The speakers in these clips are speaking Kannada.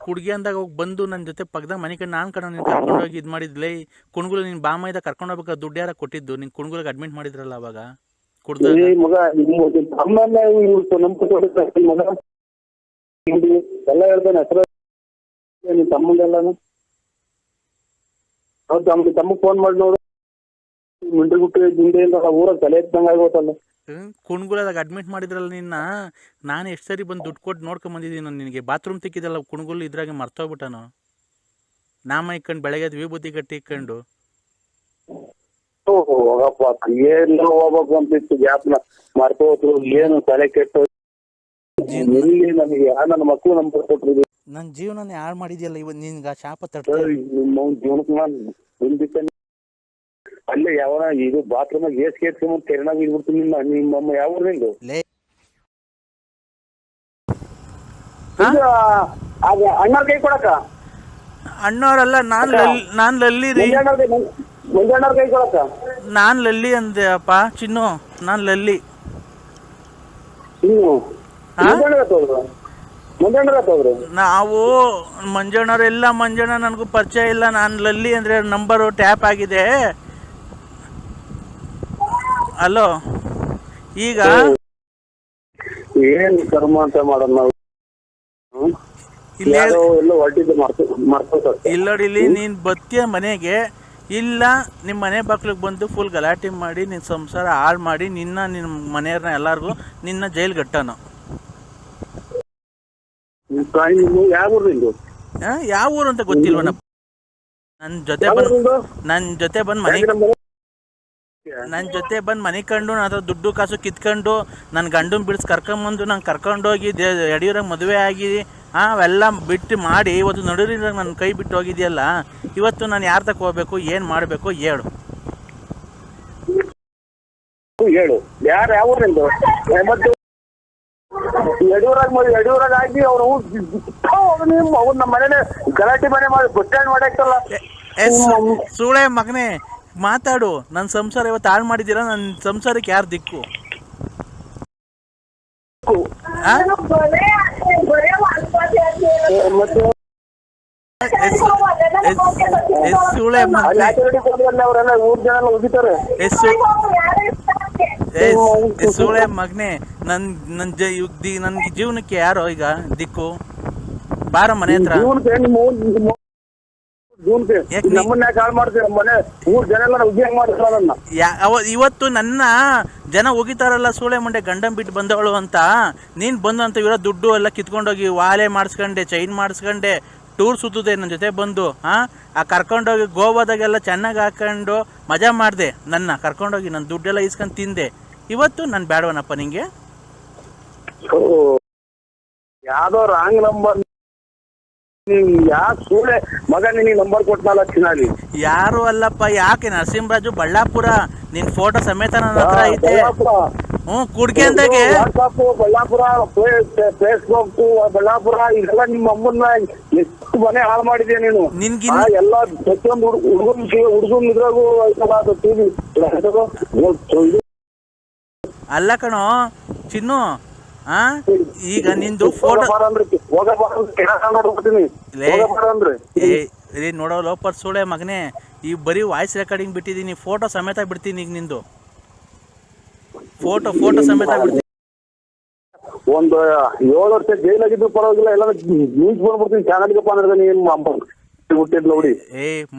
ಕುಡ್ಗಿ ಅಂದಾಗ ಹೋಗಿ ಬಂದು ನನ್ನ ಜೊತೆ ಪಕ್ಕದಾಗ ಮನೆ ಕಡೆ ನಾನು ಕಣ ನೀನು ಕರ್ಕೊಂಡೋಗಿ ಇದು ಮಾಡಿದ್ಲೇ ಕುಣ್ಗುಳು ನೀನು ಬಾಮೈದ ಕರ್ಕೊಂಡು ಹೋಗ್ಬೇಕು ದುಡ್ಡು ಯಾರ ಕೊಟ್ಟಿದ್ದು ನೀನು ಕುಣ್ಗುಳಿಗೆ ಅಡ್ಮಿಟ್ ಮಾಡಿದ್ರಲ್ಲ ಅವಾಗ ಕುಡ್ದಾಗ ಮಗ ಮಗ ಎಲ್ಲ ಹೇಳ್ತಾನೆ ಹೆಸರು ನಿನ್ ತಮ್ಮಂಗೆಲ್ಲಾನು ಹೌದು ತಮ್ಮ ಫೋನ್ ಮಾಡಿ ನೋಡು ಮಿಂಟ್ರಿ ಗುಟ್ಟಿ ದಿಂಡೆಯಿಂದ ಊರಾಗ ತಲೆ ಎತ್ತಂಗ ಆಗೋತಲ್ಲ. ಕುಣ್ಗುಳದಾಗ ಅಡ್ಮಿಟ್ ಮಾಡಿದ್ರಲ್ಲ ನಿನ್ನ ನಾನು ಎಷ್ಟು ಸರಿ ಬಂದು ದುಡ್ಡು ಕೊಟ್ಟು ನೋಡ್ಕೊಂಡ್ ಬಂದಿದ್ದೀನಿ ನಾನು ನಿನಗೆ ಬಾತ್ರೂಮ್ ತಿಕ್ಕಿದಲ್ಲ ಕುಣ್ಗುಲ್ ಇದ್ರಾಗೆ ಮರ್ತೋಗ್ಬಿಟ್ಟನು ನಾಮ ಇಕ್ಕೊಂಡು ಬೆಳಗ್ಗೆ ವಿಭೂತಿ ಕಟ್ಟಿ ಇಕ್ಕೊಂಡು ಹೋಗಪ್ಪ ಏನ್ ಹೋಗ್ಬೇಕು ಅಂತಿತ್ತು ಗ್ಯಾಪ್ನ ಮರ್ತೋದ್ರು ಏನು ತಲೆ ಕೆಟ್ಟು ನನಗೆ ನನ್ನ ಮಕ್ಕಳು ನಂಬರ್ ಕೊಟ್ಟಿದ್ವಿ ನನ್ನ ಜೀವನನೇ ಹಾಳು ಮಾಡಿದ್ಯಲ್ಲ ಇವ ನಿನ್ಗೆ ಶಾಪ ತಟ್ಟ ನಿಮ್ಮ ಜೀವನಕ್ಕೆ ಅಲ್ಲೇ ಯಾವನ ಇದು ಬಾತ್ರೂಮ್ ಏಸ್ಕೊಂಡ್ ಕೆರೆನಾಗ ಇದ್ಬಿಡ್ತೀನಿ ನಿಮ್ಮಮ್ಮ ಯಾವ ಊರಿನಿಂದು ಅಣ್ಣವ್ರ ಕೈ ಕೊಡಕ ಅಣ್ಣವ್ರಲ್ಲ ನಾನ್ ಲಲ್ಲಿ ರೀ ಮುಂಜಾನವ್ರ ಕೈ ಕೊಡಕ ನಾನ್ ಲಲ್ಲಿ ಅಂದೆ ಅಪ್ಪ ಚಿನ್ನು ನಾನ್ ಲಲ್ಲಿ ನಾವು ಮಂಜಣ್ಣವ್ರೆಲ್ಲ ಮಂಜಣ್ಣ ನನಗೂ ಪರಿಚಯ ಇಲ್ಲ ನಾನು ಲಲ್ಲಿ ಅಂದ್ರೆ ನಂಬರು ಟ್ಯಾಪ್ ಆಗಿದೆ. ಹಲೋ ಈಗ ಏನ್ ಕರ್ಮ ಅಂತ ಮಾಡೋದು ನಾವು ಇಲ್ಲೋಡಿಲಿ ನೀನ್ ಬತ್ತಿಯ ಮನೆಗೆ ಇಲ್ಲ ನಿಮ್ಮ ಮನೆ ಬಾಕ್ಲಿಗೆ ಬಂದು ಫುಲ್ ಗಲಾಟೆ ಮಾಡಿ ನಿನ್ನ ಸಂಸಾರ ಹಾಳು ಮಾಡಿ ನಿನ್ನ ಮನೆಯವ್ರನ್ನ ಎಲ್ಲಾರ್ಗು ನಿನ್ನ ಜೈಲ್ ಗಟ್ಟನು. ಯಾವ ಊರು ಅಂತ ಗೊತ್ತಿಲ್ವನಪ್ಪ. ನನ್ನ ಜೊತೆ ಬಂದು ಮನೆ ಕಂಡು ನನ್ನ ದುಡ್ಡು ಕಾಸು ಕಿತ್ಕೊಂಡು ನನ್ನ ಗಂಡನ್ ಬಿಡಿಸಿ ಕರ್ಕೊಂಬಂದು ನಂಗೆ ಕರ್ಕೊಂಡೋಗಿ ಯಡಿಯೂರಾಗ ಮದುವೆ ಆಗಿ ಅವೆಲ್ಲ ಬಿಟ್ಟು ಮಾಡಿ ಇವತ್ತು ನಡುವಿನಾಗ ನನ್ನ ಕೈ ಬಿಟ್ಟು ಹೋಗಿದೆಯಲ್ಲ. ಇವತ್ತು ನಾನು ಯಾರ ತಕ ಹೋಗ್ಬೇಕು ಏನು ಮಾಡಬೇಕು ಹೇಳು. ಯಾರು ಯಾವ ಊರಿಂದ ಯಡಿಯೂರಾಗ ಆಗಿ ಅವ್ರು ನಮ್ಮ ಮನೇನೆ ಗಲಾಟೆ ಮನೆ ಮಾಡಿ ಬಸ್ ಸ್ಟ್ಯಾಂಡ್ ಮಾಡಾಕ್ತಲ್ಲ. ಸುಳೆ ಮಗನೇ ಮಾತಾಡು. ನನ್ನ ಸಂಸಾರ ಇವತ್ತು ಹಾಳು ಮಾಡಿದ್ದೀರಾ. ನನ್ನ ಸಂಸಾರಕ್ಕೆ ಯಾರು ದಿಕ್ಕು? ಸುಳೆ ಮಗನೇ ನನ್ ಜೀವನಕ್ಕೆ ಯಾರೋ ಈಗ ದಿಕ್ಕು? ಬಾರ ಮನೆ ಹತ್ರ. ಇವತ್ತು ನನ್ನ ಜನ ಹೋಗಿತಾರಲ್ಲ ಸೂಳೆ ಮುಂಡೆ ಗಂಡನ್ ಬಿಟ್ಟು ಬಂದವಳು ಅಂತ. ನೀನ್ ಬಂದು ಅಂತ ಇರೋ ದುಡ್ಡು ಎಲ್ಲ ಕಿತ್ಕೊಂಡೋಗಿ ವಾಲೆ ಮಾಡಿಸ್ಕೊಂಡೆ, ಚೈನ್ ಮಾಡಿಸ್ಕೊಂಡೆ, ಟೂರ್ ಸುತ್ತದೆ ನನ್ನ ಜೊತೆ ಬಂದು. ಆ ಕರ್ಕೊಂಡೋಗಿ ಗೋವಾದಾಗೆಲ್ಲ ಚೆನ್ನಾಗಿ ಹಾಕೊಂಡು ಮಜಾ ಮಾಡಿದೆ. ನನ್ನ ಕರ್ಕೊಂಡೋಗಿ ನನ್ನ ದುಡ್ಡೆಲ್ಲ ಇಸ್ಕೊಂಡು ತಿಂದೆ. ಇವತ್ತು ನಾನು ಬೇಡವನಪ್ಪ ನಿಂಗೆ. ಯಾವ್ದೋ ರಾಂಗ್ ನಂಬರ್ ಯಾಕೆ ಸೂಳೆ ಮಗ ನಿನಗೆ ನಂಬರ್ ಕೊಟ್ಟನಲ್ಲ ಚಿನ್ನಾಲಿ. ಯಾರು ಅಲ್ಲಪ್ಪ. ಯಾಕೆ ನರಸಿಂಹರಾಜು ಬಳ್ಳಾಪುರ. ನಿನ್ ಫೋಟೋ ಸಮೇತ ನನ್ನ ಹತ್ರ ಐತೆ. ಕುಡ್ಕೆ ಅಂದಾಗೆ ಬಳ್ಳಾಪುರ, ಫೇಸ್ಬುಕ್ ಬಳ್ಳಾಪುರ ಇದೆಲ್ಲ ನಿಮ್ಮ ಅಮ್ಮನ್ನ ಎಷ್ಟು ಮನೆ ಹಾಳು ಮಾಡಿದ್ಯಾ ನೀನು. ಎಲ್ಲ ಪ್ರತಿಯೊಂದು ಹುಡುಗನ್ ಇದ್ರಾಗೂ ಅಲ್ಲ ಕಣೋ ಚಿನ್ನು. ಈಗ ನಿಂದು ಫೋಟೋ ನೋಡೋ ಲೋಪರ್ ಸೋಳೆ ಮಗನೇ. ಈ ಬರೀ ವಾಯ್ಸ್ ರೆಕಾರ್ಡಿಂಗ್ ಬಿಟ್ಟಿದ್ದೀನಿ, ಫೋಟೋ ಸಮೇತ ಬಿಡ್ತೀನಿ. ಈಗ ನಿಂದು ಫೋಟೋ ಸಮೇತ ಬಿಡ್ತೀನಿ. ಒಂದು 7 ವರ್ಷ ಜೈಲಾಗಿದ್ರು ಪರವಾಗಿಲ್ಲ, ಎಲ್ಲ ನ್ಯೂಸ್ ಬಂದ್ಬಿಡ್ತೀನಿ ಚಾನಲ್ಗಪ್ಪ ಅಂದ್ರೆ ನೀನು ನೋಡಿ.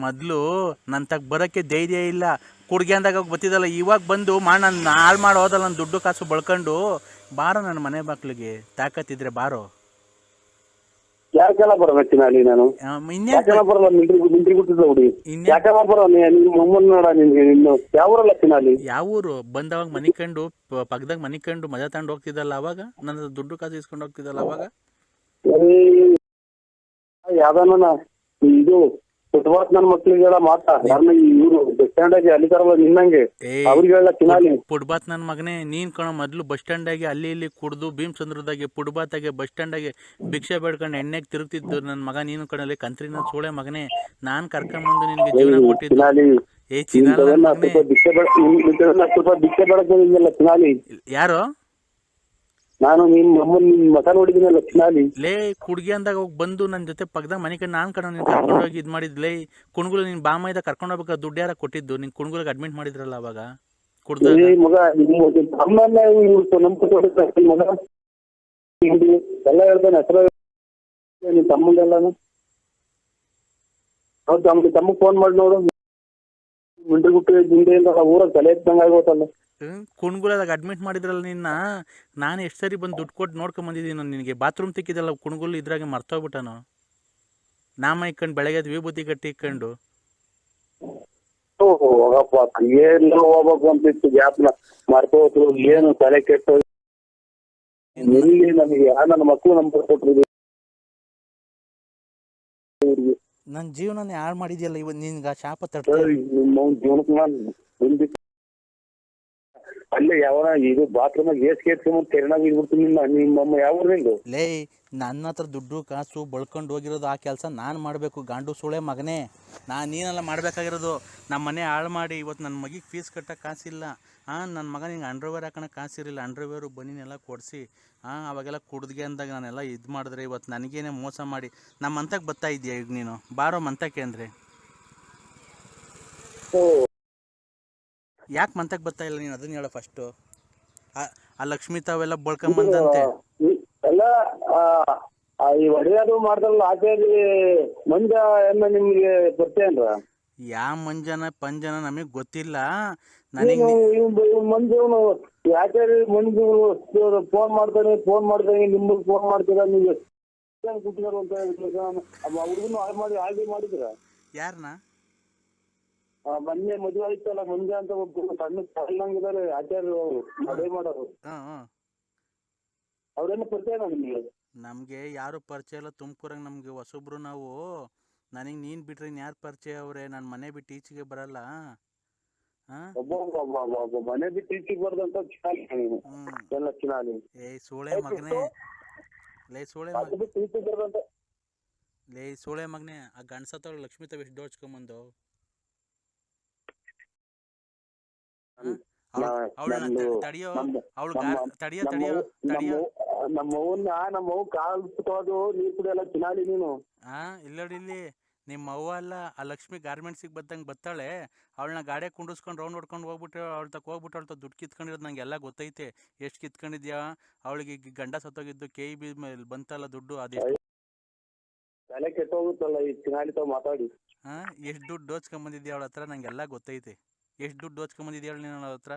ಮೊದ್ಲು ನನ್ ತಗ ಬರಕ್ಕೆ ಧೈರ್ಯ ಇಲ್ಲ. ಕುಡ್ಗೆ ಅಂದಾಗ ಗೊತ್ತಿದ್ದಲ್ಲ. ಇವಾಗ ಬಂದು ನನ್ನ ಹಾಳು ಮಾಡಿ ಹೋದಲ್ಲ ನನ್ನ ದುಡ್ಡು ಕಾಸು ಬಳ್ಕೊಂಡು. ಬಾರೋ ನನ್ನ ಮನೆ ಬಾಕ್ಲಿಗೆ ತಾಕತ್ತಿದ್ರೆ ಬಾರೋ. ಯಾಕೆಲ್ಲ ಬರೋ ಚಿನ್ನಾಲಿ ನಾನು ಬರಲ್ಲ. ಮಿಂಟ್ರಿ ಗುಟ್ಟಿದ್ಲ ಹುಡಿ ಯಾಕೆಲ್ಲ ಬರೋ ನಿಮ್ಮಮ್ಮನ ನೋಡ ನಿನ್ಗೆ. ನಿನ್ನ ಯಾವೂರಲ್ಲ ಚಿನ್ನಾಲಿ? ಯಾವ ಊರು? ಬಂದವಾಗ ಮನೆ ಕಂಡು ಪಕ್ಕದಾಗ ಮನೆ ಕಂಡು ಮಜಾ ತಗೊಂಡು ಹೋಗ್ತಿದ್ದಲ್ಲ ಅವಾಗ. ನನ್ನ ದುಡ್ಡು ಕಾಸು ಇಸ್ಕೊಂಡು ಹೋಗ್ತಿದ್ದಲ್ಲ ಅವಾಗ. ಯಾವ್ದಾನ ಇದು ಫುಟ್ಬಾಲ್ ನನ್ನ ಮಕ್ಳಿಗೆಲ್ಲ ಮಾತಾ ಇವ್ರು ಬಸ್ ಸ್ಟ್ಯಾಂಡ್ ಆಗಿ ಅಲ್ಲಿ ತರಲ್ಲ ನಿನ್ನಂಗೆ ಅವ್ರಿಗೆಲ್ಲ ಚಿನ್ನಾಲಿ. ಫುಟ್ಬಾತ್ ನನ್ನ ಮಗನೇ ನೀನ್ ಕಣ. ಮೊದ್ಲು ಬಸ್ ಸ್ಟ್ಯಾಂಡ್ ಆಗಿ ಅಲ್ಲಿ ಇಲ್ಲಿ ಕುಡ್ದು ಭೀಮಚಂದ್ರದಾಗೆ ಫುಟ್ಬಾತಾಗೆ ಬಸ್ ಸ್ಟ್ಯಾಂಡ್ ಆಗಿ ಭಿಕ್ಷೆ ಬೇಡ್ಕೊಂಡು ಎಣ್ಣೆಗೆ ತಿರುಗ್ತಿದ್ದು ನನ್ನ ಮಗ ನೀನು ಕಣಲ್ಲಿ. ಕಂತ್ರಿನ ಸೋಳೆ ಮಗನೇ. ನಾನ್ ಕರ್ಕೊಂಡ್ಬಂದು ನಿನ್ಗೆ ಜೀವನ ಕೊಟ್ಟಿದ್ದು. ಯಾರು ನಾನು ನಿಮ್ ಅಮ್ಮನ್ ನಿಮ್ ಮಕ ನೋಡಿದಿನಲ್ಲ ಚಿನಾಲಿ. ಲೇ ಕುಡ್ಗಿ ಅಂದಾಗ ಹೋಗಿ ಬಂದು ನನ್ನ ಜೊತೆ ಪಕ್ಕದಾಗ ಮನೆ ಕಡೆ ನಾನು ಕಣ ನೀನು ಕರ್ಕೊಂಡೋಗಿ ಇದು ಮಾಡಿದ್ಲೇ ಕುಣ್ಗುಲು ನೀನು ಬಾಮೈದ ಕರ್ಕೊಂಡು ಹೋಗ್ಬೇಕಾ ದುಡ್ಡು ಯಾರ ಕೊಟ್ಟಿದ್ದು ನಿನ್ ಕುಣ್ಗುಲಿಗೆ ಅಡ್ಮಿಟ್ ಮಾಡಿದ್ರಲ್ಲ ಅವಾಗ ಕುಡ್ದಾಗ. ಮಗ ಅಮ್ಮನ್ನ ನಂಬ್ಕೊಂಡು ಮಗ ಎಲ್ಲ ಹೇಳ್ತಾನೆ ಹೆಸರು ನಿಮ್ ತಮ್ಮಂದೆಲ್ಲಾನು. ಹೌದು ತಮ್ಮ ಫೋನ್ ಮಾಡಿ ನೋಡು. ಮುಂದೆ ಗುಟ್ಟು ಹಿಂದೆಯಿಂದ ಊರಾಗ ತಲೆ ಎತ್ತಂಗ ಆಗೋತಲ್ಲ. ಕುಣ್ಗುಲದಾಗ ಅಡ್ಮಿಟ್ ಮಾಡಿದ್ರಲ್ಲ ನಿನ್ನ, ನಾನು ಎಷ್ಟು ಸರಿ ಬಂದು ದುಡ್ಡು ಕೊಟ್ಟು ನೋಡ್ಕೊಂಡ್ ಬಂದಿದ್ದೀನಿ ನಿನಗೆ. ಬಾತ್ರೂಮ್ ತಿಕ್ಕಿದಲ್ಲ ಕುಣ್ಗುಲ್ ಇದ್ರಾಗೆ ಮರ್ತೋಗ್ಬಿಟ್ಟನು. ನಾಮ ಇಕ್ಕೊಂಡು ಬೆಳಗ್ಗೆ ವಿಭೂತಿ ಕಟ್ಟಿ ಇಕ್ಕೊಂಡು ಹೋಗಪ್ಪ ಎಲ್ಲ ಹೋಗ್ಬೇಕು ಅಂತಿತ್ತು ಗ್ಯಾಪ್ನ ಮರ್ತೋದ್ರು. ಏನು ತಲೆ ಕೆಟ್ಟು ಎಲ್ಲಿ ನಮಗೆ ನನ್ನ ಮಕ್ಕಳು ನಂಬರ್ ಕೊಟ್ಟಿದ್ವಿ. ನನ್ನ ಜೀವನನೇ ಹಾಳು ಮಾಡಿದ್ಯಲ್ಲ ಇವತ್ತು ನಿನ್ಗೆ ಆ ಶಾಪ ತಟ್ಟ. ನಿಮ್ಮ ಜೀವನಕ್ಕೆ ನಾನು ಅಲ್ಲೇ ಯಾವನ ಇದು ಬಾತ್ರೂಮಾಗ ಏಸ್ಕೊಂಡ್ ತೆರನಾಗ ಇದ್ಬಿಡ್ತೀನಿ. ನಿಮ್ಮಮ್ಮ ಯಾವ ನಿಂದು ಲೇ ನನ್ನ ಹತ್ರ ದುಡ್ಡು ಕಾಸು ಬಳ್ಕೊಂಡು ಹೋಗಿರೋದು ಆ ಕೆಲಸ ನಾನು ಮಾಡಬೇಕು. ಗಾಂಡು ಸುಳೆ ಮಗನೇ, ನೀನೆಲ್ಲ ಮಾಡಬೇಕಾಗಿರೋದು. ನಮ್ಮ ಮನೆ ಹಾಳು ಮಾಡಿ ಇವತ್ತು ನನ್ನ ಮಗಿಗೆ ಫೀಸ್ ಕಟ್ಟೋಕೆ ಕಾಸಿಲ್ಲ. ನನ್ನ ಮಗ ನಿಂಗೆ ಅಂಡರ್ವೇರ್ ಹಾಕೋಣಕ್ಕೆ ಕಾಸಿರಲಿಲ್ಲ. ಅಂಡರ್ವೇರು ಬನ್ನಿನೆಲ್ಲ ಕೊಡಿಸಿ ಅವಾಗೆಲ್ಲ ಕುಡ್ದಿಗೆ ಅಂದಾಗ ನಾನೆಲ್ಲ ಇದು ಮಾಡಿದ್ರೆ ಇವತ್ತು ನನಗೇನೆ ಮೋಸ ಮಾಡಿ ನಮ್ಮ ಮಂತಕ್ಕೆ ಬರ್ತಾ ಇದೆಯಾ ಈಗ ನೀನು? ಬಾರೋ ಮಂತಕ್ಕೆ ಅಂದರೆ ಯಾಕೆ ಮಂತಕ್ಕೆ ಬರ್ತಾ ಇಲ್ಲ ನೀನು? ಅದನ್ನ ಹೇಳೋ ಫಸ್ಟು. ಆ ಲಕ್ಷ್ಮಿ ತಾವೆಲ್ಲ ಬಳ್ಕೊಂಬಂದಂತೆ ಎಲ್ಲ ಈ ಒಡೆಯದು ಮಾಡ್ದಲ್ಲ ಆಚೆಯಲ್ಲಿ ಮಂಜ ಎಲ್ಲ ನಿಮ್ಗೆ ಪರಿಚಯ ಯಾವ ಮಂಜನ ಪಂಜನ ನಮಗೆ ಗೊತ್ತಿಲ್ಲ. ಮಂಜು ಯಾಕೆ ಮಂಜು ಫೋನ್ ಮಾಡ್ತಾನೆ ನಿಮ್ಗೆ ಫೋನ್ ಮಾಡ್ತೀರಾ ನೀವು ಕೂತಿದಾರ ಅಂತ ಹುಡುಗನು ಹಾಗೆ ಮಾಡಿದ್ರ ಯಾರನ್ನ? ಮೊನ್ನೆ ಮದುವೆ ಆಯ್ತಲ್ಲ ಮಂಜ ಅಂತ ಒಬ್ಬ ಸಣ್ಣ ಸಣ್ಣಂಗಿದ್ದಾರೆ ಆಚಾರ್ಯ ಅವರು ಮದುವೆ ಮಾಡೋರು. ಅವ್ರೇನು ಪರಿಚಯ ನಿಮಗೆ? ನಮಗೆ ಯಾರು ಪರಿಚಯ ಇಲ್ಲ. ತುಮಕೂರಾಗ ನಮಗೆ ಹೊಸಬ್ರು ನಾವು. ನನಗೆ ನೀನು ಬಿಟ್ರೆ ಯಾರು ಪರಿಚಯ ಅವರೇ? ನನ್ನ ಮನೆ ಬಿಟ್ಟು ಈಚೆಗೆ ಬರಲ್ಲ. ಮನೆ ಬಿಟ್ಟು ಈಚೆಗೆ ಬರ್ದಂತ ಎಲ್ಲ ಚಿನಾಲಿ. ಸೋಳೆ ಮಗನೇ, ಲೇ ಸೋಳೆ ಮಗನೇ, ಆ ಗಂಡಸತ್ತವ್ರು ಲಕ್ಷ್ಮೀ ತಾವ್ ಎಷ್ಟು ದೋಚ್ಕೊಂಬಂದು ನಮ್ಮವ್ವ ಕಾಲ್ ಸುತ್ತೋದು ನೀರ್ ಕುಡಿಯಲ್ಲ ಚಿನಾಲಿ ನೀನು. ಇಲ್ಲಿ ನಿಮ್ಮ ಅವ್ವ ಅಲ್ಲ, ಆ ಲಕ್ಷ್ಮಿ ಗಾರ್ಮೆಂಟ್ಸಿಗೆ ಬದ್ದಂಗೆ ಬತ್ತಾಳೆ. ಅವಳನ್ನ ಗಾಡಿಯಾಗ ಕುಂಡಿಸ್ಕೊಂಡು ರೌಂಡ್ ಹೊಡ್ಕೊಂಡು ಹೋಗ್ಬಿಟ್ಟು ಅವಳ ತಕ್ಕ ಹೋಗ್ಬಿಟ್ಟು ಅವಳ ದುಡ್ಡು ಕಿತ್ಕೊಂಡಿರೋದು ನಂಗೆಲ್ಲ ಗೊತ್ತೈತೆ. ಎಷ್ಟು ಕಿತ್ಕೊಂಡಿದ್ಯಾ? ಅವಳಿಗೆ ಗಂಡ ಸತ್ತೋಗಿದ್ದು KEB ಮೇಲೆ ಬಂತಲ್ಲ ದುಡ್ಡು, ಅದೆಷ್ಟು ತಲೆ ಕೆಟ್ಟೋಗುತ್ತಲ್ಲ ಈ ಚಿನಾಲಿ ತಾವ್ ಮಾತಾಡಿ. ಎಷ್ಟು ದುಡ್ಡು ದೋಚ್ಕೊಂಬಂದಿದ್ಯಾ ಅವಳ ಹತ್ರ? ನಂಗೆಲ್ಲ ಗೊತ್ತೈತೆ. ಎಷ್ಟು ದುಡ್ಡು ದೋಚ್ಕೊಂಬಂದಿದ್ಯಾ ನೀನು ಅವಳ ಹತ್ರ?